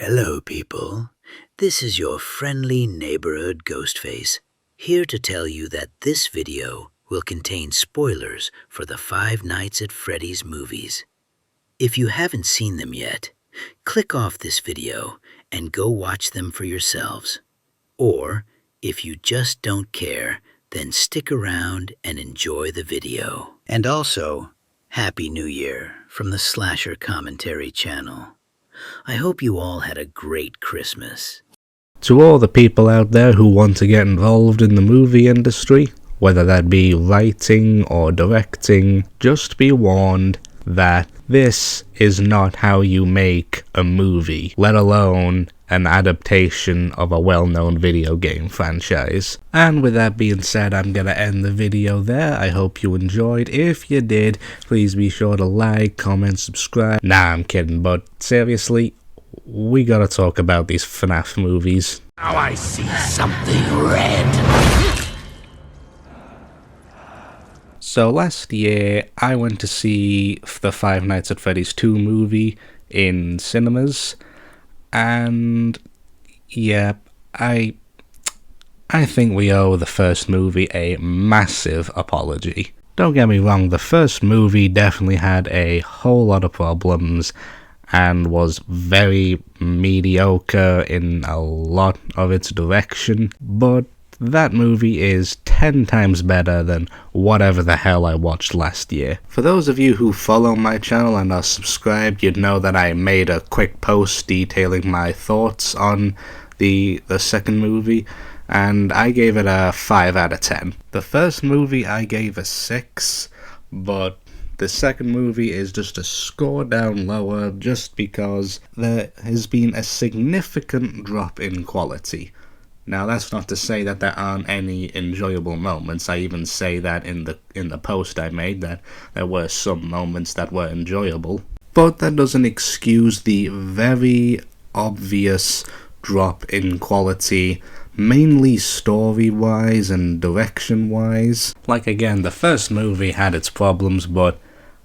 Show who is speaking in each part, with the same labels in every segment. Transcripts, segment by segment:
Speaker 1: Hello, people. This is your friendly neighborhood Ghostface, here to tell you that this video will contain spoilers for the Five Nights at Freddy's movies. If you haven't seen them yet, click off this video and go watch them for yourselves. Or, if you just don't care, then stick around and enjoy the video. And also, Happy New Year from the Slasher Commentary channel. I hope you all had a great Christmas.
Speaker 2: To all the people out there who want to get involved in the movie industry, whether that be writing or directing, just be warned that this is not how you make a movie, let alone an adaptation of a well-known video game franchise. And with that being said, I'm gonna end the video there. I hope you enjoyed. If you did, please be sure to like, comment, subscribe. Nah, I'm kidding, but seriously, we gotta talk about these FNAF movies.
Speaker 3: Now I see something red.
Speaker 2: So last year, I went to see the Five Nights at Freddy's 2 movie in cinemas. And yeah, I think we owe the first movie a massive apology. Don't get me wrong, the first movie definitely had a whole lot of problems and was very mediocre in a lot of its direction, but that movie is 10 times better than whatever the hell I watched last year. For those of you who follow my channel and are subscribed, you'd know that I made a quick post detailing my thoughts on the second movie, and I gave it a 5 out of 10. The first movie I gave a 6, but the second movie is just a score down lower just because there has been a significant drop in quality. Now, that's not to say that there aren't any enjoyable moments. I even say that in the post I made, that there were some moments that were enjoyable. But that doesn't excuse the very obvious drop in quality, mainly story-wise and direction-wise. Like, again, the first movie had its problems, but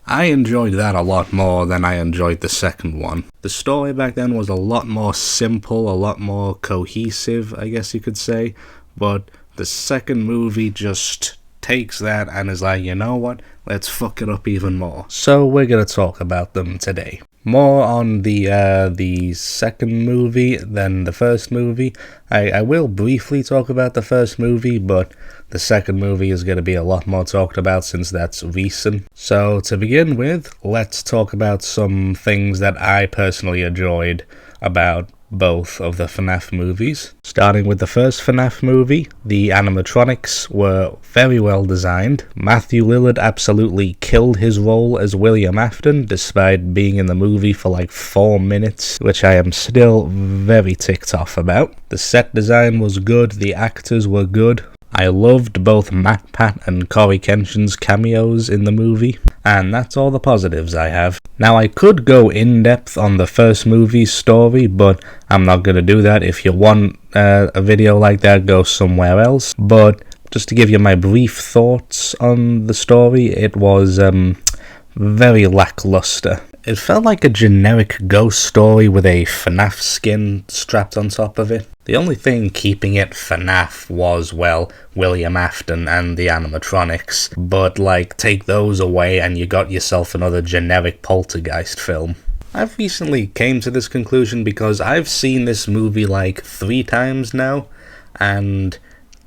Speaker 2: I enjoyed that a lot more than I enjoyed the second one. The story back then was a lot more simple, a lot more cohesive, I guess you could say, but the second movie just takes that and is like, you know what, let's fuck it up even more. So we're gonna talk about them today. More on the second movie than the first movie. I will briefly talk about the first movie, but the second movie is going to be a lot more talked about since that's recent. So to begin with, let's talk about some things that I personally enjoyed about both of the FNAF movies. Starting with the first FNAF movie, the animatronics were very well designed. Matthew Lillard absolutely killed his role as William Afton, despite being in the movie for like 4 minutes, which I am still very ticked off about. The set design was good, the actors were good. I loved both Matt Pat and Corey Kenshin's cameos in the movie, and that's all the positives I have. Now, I could go in-depth on the first movie's story, but I'm not going to do that. If you want a video like that, go somewhere else. But just to give you my brief thoughts on the story, it was very lackluster. It felt like a generic ghost story with a FNAF skin strapped on top of it. The only thing keeping it FNAF was, well, William Afton and the animatronics, but like, take those away and you got yourself another generic poltergeist film. I've recently came to this conclusion because I've seen this movie like 3 times now, and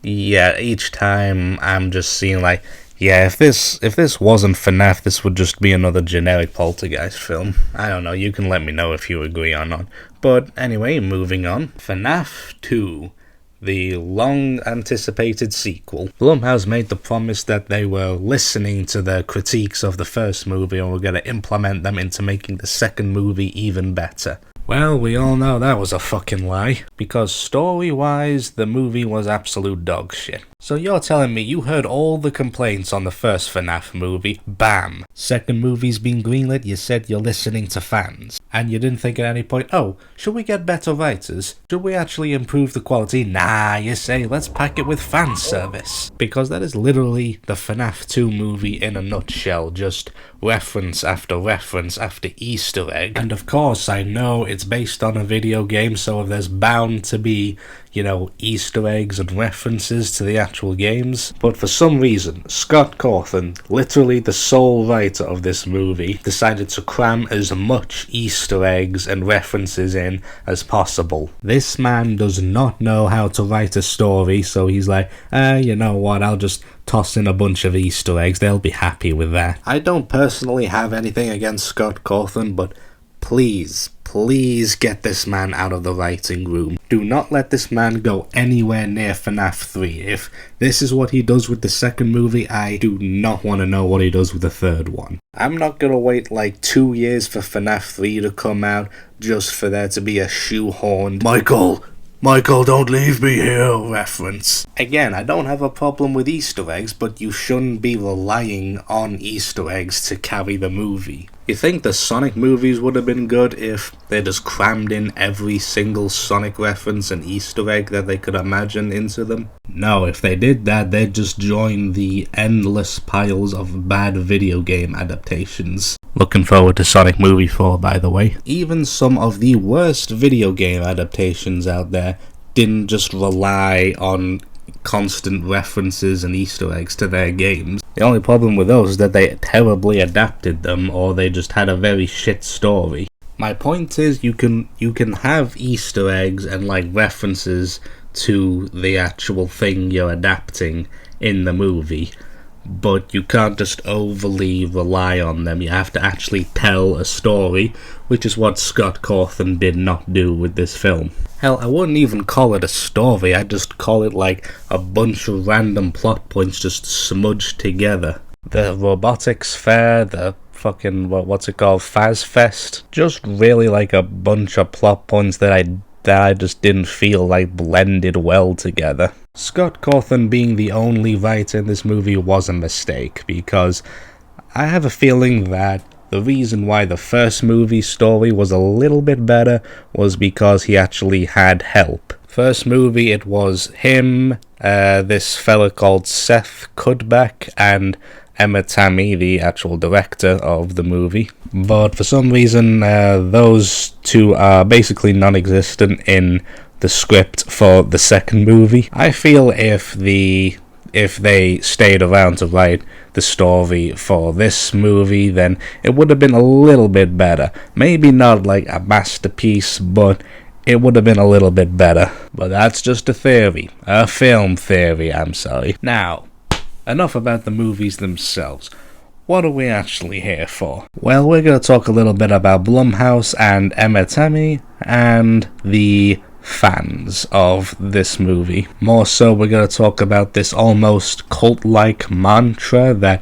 Speaker 2: yeah, each time I'm just seeing like, yeah, if this wasn't FNAF, this would just be another generic poltergeist film. I don't know, you can let me know if you agree or not. But anyway, moving on. FNAF 2, the long-anticipated sequel. Blumhouse made the promise that they were listening to the critiques of the first movie and were going to implement them into making the second movie even better. Well, we all know that was a fucking lie, because story-wise, the movie was absolute dog shit. So you're telling me you heard all the complaints on the first FNAF movie, bam! Second movie's been greenlit, you said you're listening to fans. And you didn't think at any point, oh, should we get better writers? Should we actually improve the quality? Nah, you say, let's pack it with fan service. Because that is literally the FNAF 2 movie in a nutshell, just reference after Easter egg. And of course, I know it's based on a video game, so there's bound to be, Easter eggs and references to the actual games. But for some reason, Scott Cawthon, literally the sole writer of this movie, decided to cram as much Easter eggs and references in as possible. This man does not know how to write a story, so he's like, you know what, I'll just toss in a bunch of Easter eggs, they'll be happy with that. I don't personally have anything against Scott Cawthon, but please get this man out of the writing room. Do not let this man go anywhere near FNAF 3. If this is what he does with the second movie, I do not want to know what he does with the third one. I'm not gonna wait like 2 years for FNAF 3 to come out just for there to be a shoehorned Michael, don't leave me here reference. Again, I don't have a problem with Easter eggs, but you shouldn't be relying on Easter eggs to carry the movie. You think the Sonic movies would have been good if they just crammed in every single Sonic reference and Easter egg that they could imagine into them? No, if they did that, they'd just join the endless piles of bad video game adaptations. Looking forward to Sonic Movie 4, by the way. Even some of the worst video game adaptations out there didn't just rely on constant references and Easter eggs to their games. The only problem with those is that they terribly adapted them, or they just had a very shit story. My point is, you can have Easter eggs and references to the actual thing you're adapting in the movie, but you can't just overly rely on them. You have to actually tell a story, which is what Scott Cawthon did not do with this film. Hell, I wouldn't even call it a story, I'd just call it a bunch of random plot points just smudged together. The robotics fair, the fucking, what's it called, Faz Fest, just really a bunch of plot points that I just didn't feel blended well together. Scott Cawthon being the only writer in this movie was a mistake, because I have a feeling that the reason why the first movie's story was a little bit better was because he actually had help. First movie, it was him, this fella called Seth Cudbeck, and Emma Tammy, the actual director of the movie. But for some reason, those two are basically non-existent in the script for the second movie. I feel if they stayed around to write the story for this movie, then it would have been a little bit better. Maybe not a masterpiece, but it would have been a little bit better. But that's just a theory. A film theory, I'm sorry. Now, enough about the movies themselves. What are we actually here for? Well, we're going to talk a little bit about Blumhouse and Emma Tammy and the fans of this movie. More so, we're going to talk about this almost cult-like mantra that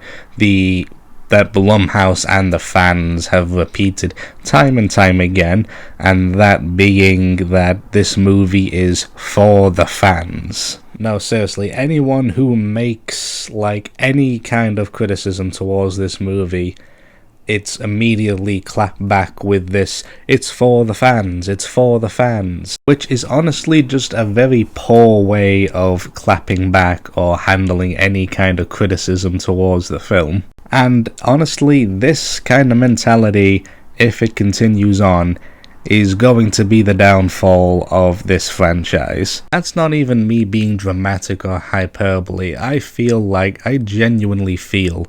Speaker 2: Blumhouse and the fans have repeated time and time again, and that being that this movie is for the fans. No, seriously, anyone who makes any kind of criticism towards this movie, it's immediately clapped back with this, it's for the fans, which is honestly just a very poor way of clapping back or handling any kind of criticism towards the film. And honestly, this kind of mentality, if it continues on, is going to be the downfall of this franchise. That's not even me being dramatic or hyperbole. I genuinely feel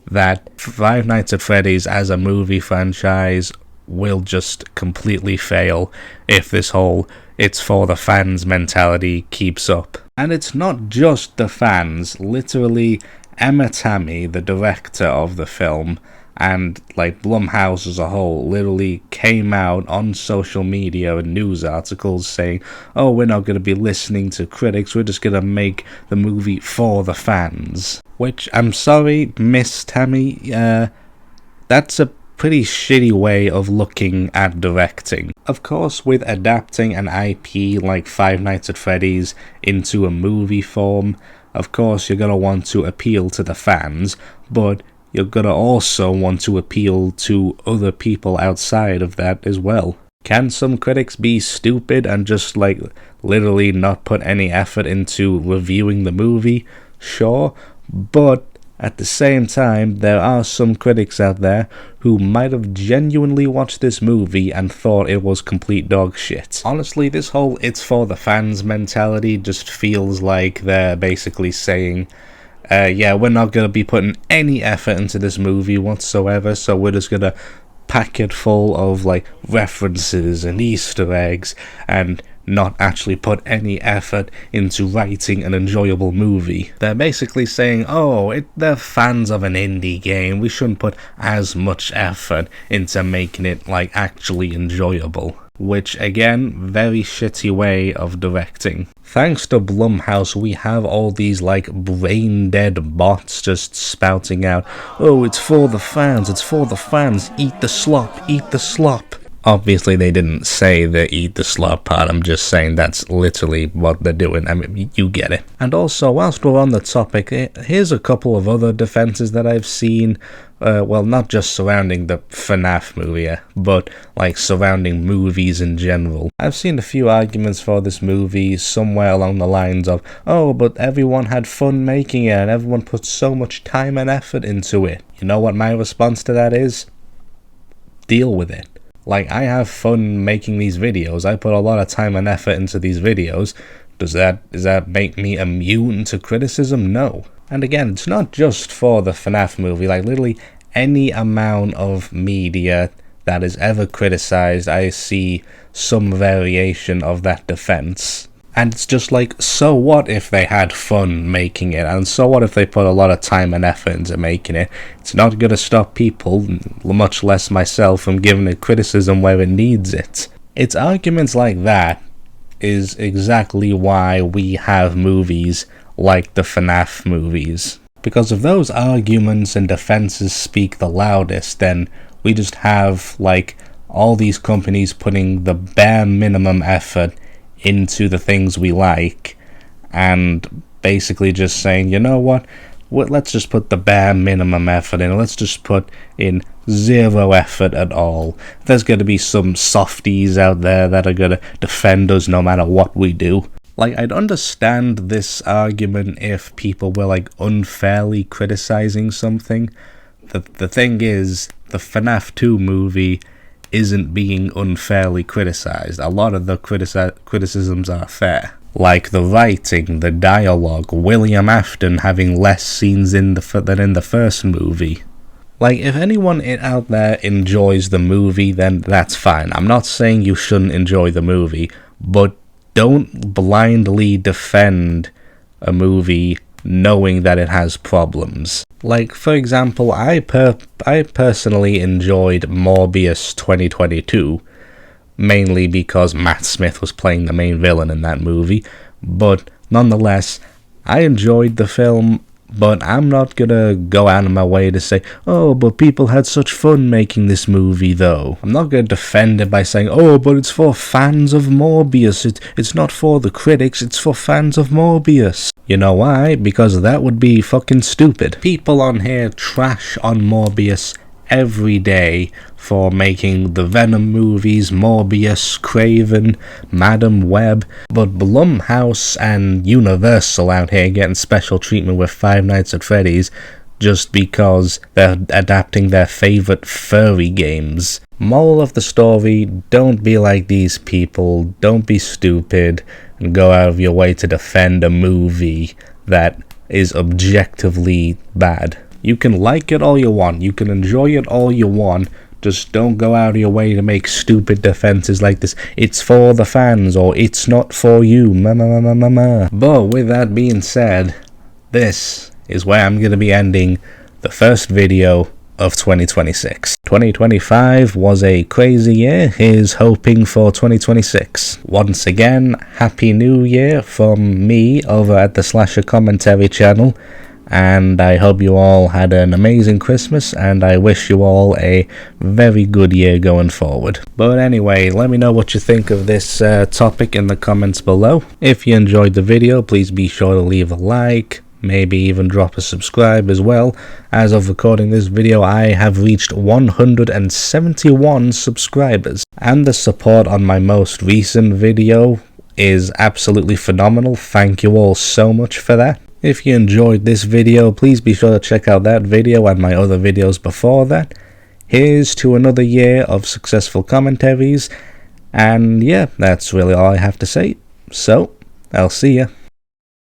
Speaker 2: that Five Nights at Freddy's as a movie franchise will just completely fail if this whole it's for the fans mentality keeps up. And it's not just the fans. Literally, Emma Tammy, the director of the film, and Blumhouse as a whole, literally came out on social media and news articles saying, oh, we're not going to be listening to critics, we're just going to make the movie for the fans. Which, I'm sorry, Miss Tammy, that's a pretty shitty way of looking at directing. Of course, with adapting an IP like Five Nights at Freddy's into a movie form, of course you're going to want to appeal to the fans, but you're going to also want to appeal to other people outside of that as well. Can some critics be stupid and just literally not put any effort into reviewing the movie? Sure, but At the same time, there are some critics out there who might have genuinely watched this movie and thought it was complete dog shit. Honestly, this whole "it's for the fans" mentality just feels like they're basically saying, yeah, we're not going to be putting any effort into this movie whatsoever, so we're just going to pack it full of, like, references and Easter eggs and not actually put any effort into writing an enjoyable movie. They're basically saying, oh, they're fans of an indie game, we shouldn't put as much effort into making it, like, actually enjoyable. Which, again, very shitty way of directing. Thanks to Blumhouse, we have all these, like, brain-dead bots just spouting out, oh, it's for the fans, eat the slop, eat the slop. Obviously, they didn't say the eat the slop part, I'm just saying that's literally what they're doing. I mean, you get it. And also, whilst we're on the topic, here's a couple of other defenses that I've seen, well, not just surrounding the FNAF movie, but, like, surrounding movies in general. I've seen a few arguments for this movie somewhere along the lines of, oh, but everyone had fun making it, and everyone put so much time and effort into it. You know what my response to that is? Deal with it. Like, I have fun making these videos, I put a lot of time and effort into these videos. Does that make me immune to criticism? No. And again, it's not just for the FNAF movie, like, literally any amount of media that is ever criticized, I see some variation of that defense. And it's just like, so what if they had fun making it, and so what if they put a lot of time and effort into making it? It's not going to stop people, much less myself, from giving it criticism where it needs it. It's arguments like that is exactly why we have movies like the FNAF movies. Because if those arguments and defenses speak the loudest, then we just have, like, all these companies putting the bare minimum effort into the things we like, and basically just saying, you know what, let's just put the bare minimum effort in, let's just put in zero effort at all. There's going to be some softies out there that are going to defend us no matter what we do. Like, I'd understand this argument if people were, like, unfairly criticizing something. The thing is, the FNAF 2 movie isn't being unfairly criticized. A lot of the criticisms are fair. Like the writing, the dialogue, William Afton having less scenes than in the first movie. Like, if anyone out there enjoys the movie, then that's fine. I'm not saying you shouldn't enjoy the movie, but don't blindly defend a movie knowing that it has problems. Like, for example, I personally enjoyed Morbius 2022, mainly because Matt Smith was playing the main villain in that movie, but nonetheless, I enjoyed the film, but I'm not gonna go out of my way to say, oh, but people had such fun making this movie though. I'm not gonna defend it by saying, oh, but it's for fans of Morbius, it's not for the critics, it's for fans of Morbius. You know why? Because that would be fucking stupid. People on here trash on Morbius every day for making the Venom movies, Morbius, Craven, Madam Web, but Blumhouse and Universal out here getting special treatment with Five Nights at Freddy's just because they're adapting their favorite furry games. Moral of the story, don't be like these people, don't be stupid, and go out of your way to defend a movie that is objectively bad. You can like it all you want, you can enjoy it all you want, just don't go out of your way to make stupid defenses like this, it's for the fans, or it's not for you, But with that being said, this is where I'm going to be ending the first video of 2026. 2025 was a crazy year. Here's hoping for 2026. Once again, Happy New Year from me over at the Slasher Commentary channel, and I hope you all had an amazing Christmas, and I wish you all a very good year going forward. But anyway, let me know what you think of this topic in the comments below. If you enjoyed the video, please be sure to leave a like, maybe even drop a subscribe as well. As of recording this video, I have reached 171 subscribers, and the support on my most recent video is absolutely phenomenal. Thank you all so much for that. If you enjoyed this video, please be sure to check out that video and my other videos before that. Here's to another year of successful commentaries, and yeah, that's really all I have to say. So, I'll see ya.